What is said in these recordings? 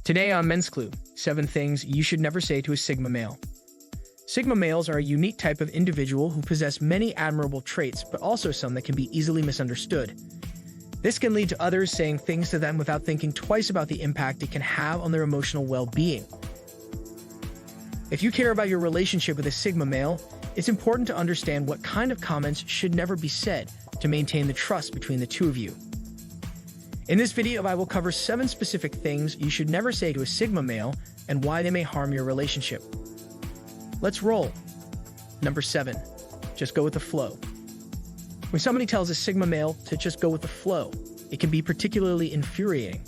Today on Men's Clue, 7 things you should never say to a Sigma male. Sigma males are a unique type of individual who possess many admirable traits, but also some that can be easily misunderstood. This can lead to others saying things to them without thinking twice about the impact it can have on their emotional well-being. If you care about your relationship with a Sigma male, it's important to understand what kind of comments should never be said to maintain the trust between the two of you. In this video, I will cover 7 specific things you should never say to a Sigma male and why they may harm your relationship. Let's roll. Number 7. Just go with the flow. When somebody tells a Sigma male to just go with the flow, it can be particularly infuriating.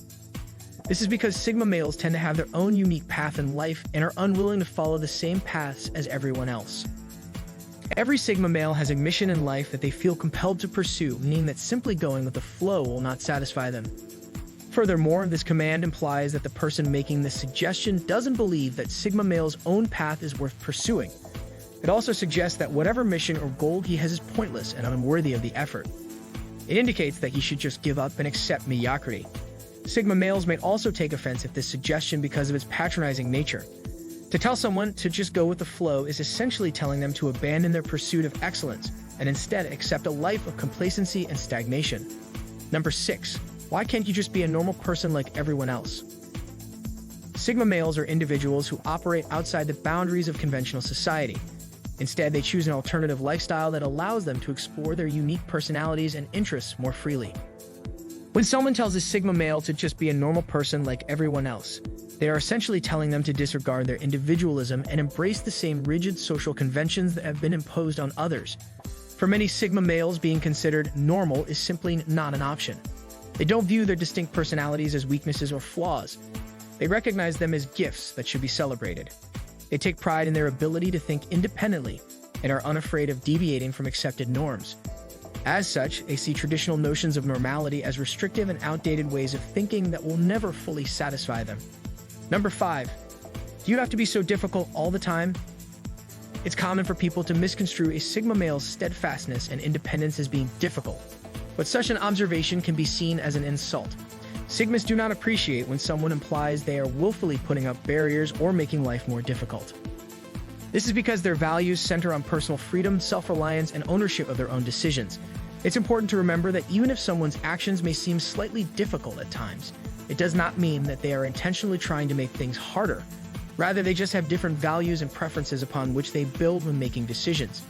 This is because Sigma males tend to have their own unique path in life and are unwilling to follow the same paths as everyone else. Every Sigma male has a mission in life that they feel compelled to pursue, meaning that simply going with the flow will not satisfy them. Furthermore, this command implies that the person making this suggestion doesn't believe that Sigma male's own path is worth pursuing. It also suggests that whatever mission or goal he has is pointless and unworthy of the effort. It indicates that he should just give up and accept mediocrity. Sigma males may also take offense at this suggestion because of its patronizing nature. To tell someone to just go with the flow is essentially telling them to abandon their pursuit of excellence and instead accept a life of complacency and stagnation. Number 6. Why can't you just be a normal person like everyone else? Sigma males are individuals who operate outside the boundaries of conventional society. Instead, they choose an alternative lifestyle that allows them to explore their unique personalities and interests more freely. When someone tells a Sigma male to just be a normal person like everyone else, they are essentially telling them to disregard their individualism and embrace the same rigid social conventions that have been imposed on others. For many Sigma males, being considered normal is simply not an option. They don't view their distinct personalities as weaknesses or flaws. They recognize them as gifts that should be celebrated. They take pride in their ability to think independently and are unafraid of deviating from accepted norms. As such, they see traditional notions of normality as restrictive and outdated ways of thinking that will never fully satisfy them. Number 5. Do you have to be so difficult all the time? It's common for people to misconstrue a Sigma male's steadfastness and independence as being difficult, but such an observation can be seen as an insult. Sigmas do not appreciate when someone implies they are willfully putting up barriers or making life more difficult. This is because their values center on personal freedom, self-reliance, and ownership of their own decisions. It's important to remember that even if someone's actions may seem slightly difficult at times, it does not mean that they are intentionally trying to make things harder. Rather, they just have different values and preferences upon which they build when making decisions.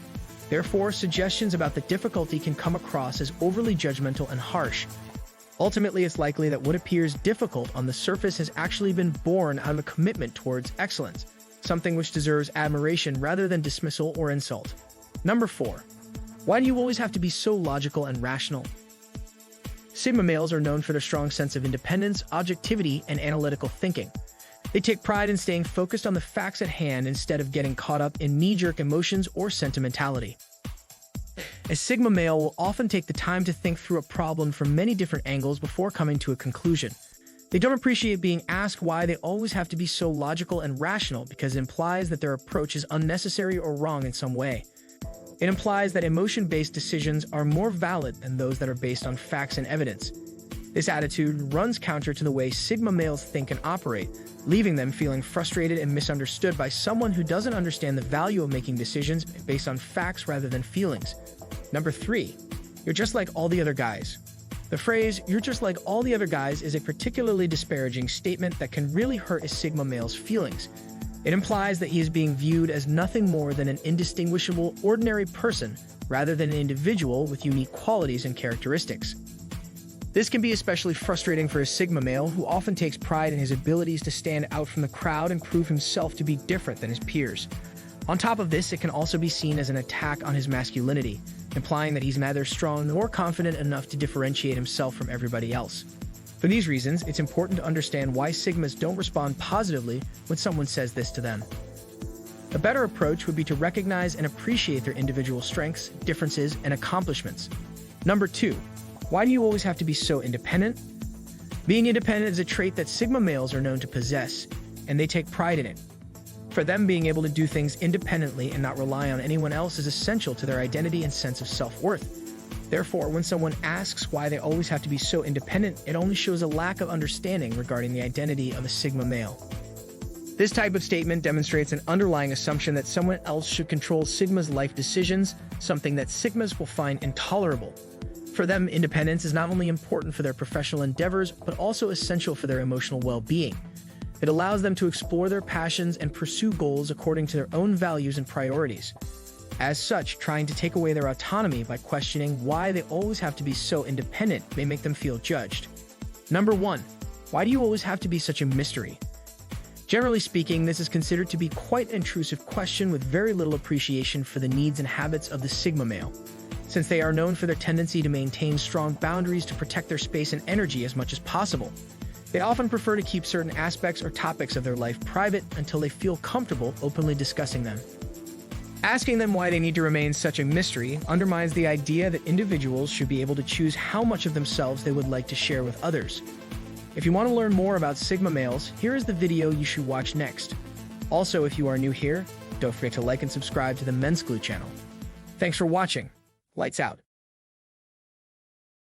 Therefore, suggestions about the difficulty can come across as overly judgmental and harsh. Ultimately, it's likely that what appears difficult on the surface has actually been born out of a commitment towards excellence, something which deserves admiration rather than dismissal or insult. Number 4. Why do you always have to be so logical and rational? Sigma males are known for their strong sense of independence, objectivity, and analytical thinking. They take pride in staying focused on the facts at hand instead of getting caught up in knee-jerk emotions or sentimentality. A Sigma male will often take the time to think through a problem from many different angles before coming to a conclusion. They don't appreciate being asked why they always have to be so logical and rational because it implies that their approach is unnecessary or wrong in some way. It implies that emotion-based decisions are more valid than those that are based on facts and evidence. This attitude runs counter to the way Sigma males think and operate, leaving them feeling frustrated and misunderstood by someone who doesn't understand the value of making decisions based on facts rather than feelings. Number 3. You're just like all the other guys. The phrase, "you're just like all the other guys," is a particularly disparaging statement that can really hurt a Sigma male's feelings. It implies that he is being viewed as nothing more than an indistinguishable, ordinary person, rather than an individual with unique qualities and characteristics. This can be especially frustrating for a Sigma male who often takes pride in his abilities to stand out from the crowd and prove himself to be different than his peers. On top of this, it can also be seen as an attack on his masculinity, implying that he's neither strong nor confident enough to differentiate himself from everybody else. For these reasons, it's important to understand why Sigmas don't respond positively when someone says this to them. A better approach would be to recognize and appreciate their individual strengths, differences, and accomplishments. Number 2. Why do you always have to be so independent? Being independent is a trait that Sigma males are known to possess, and they take pride in it. For them, being able to do things independently and not rely on anyone else is essential to their identity and sense of self-worth. Therefore, when someone asks why they always have to be so independent, it only shows a lack of understanding regarding the identity of a Sigma male. This type of statement demonstrates an underlying assumption that someone else should control Sigma's life decisions, something that Sigmas will find intolerable. For them, independence is not only important for their professional endeavors, but also essential for their emotional well-being. It allows them to explore their passions and pursue goals according to their own values and priorities. As such, trying to take away their autonomy by questioning why they always have to be so independent may make them feel judged. Number 1. Why do you always have to be such a mystery? Generally speaking, this is considered to be quite an intrusive question with very little appreciation for the needs and habits of the Sigma male. Since they are known for their tendency to maintain strong boundaries to protect their space and energy as much as possible, they often prefer to keep certain aspects or topics of their life private until they feel comfortable openly discussing them. Asking them why they need to remain such a mystery undermines the idea that individuals should be able to choose how much of themselves they would like to share with others. If you want to learn more about Sigma males, here is the video you should watch next. Also, if you are new here, don't forget to like and subscribe to the Men's Glue channel. Thanks for watching. Lights out.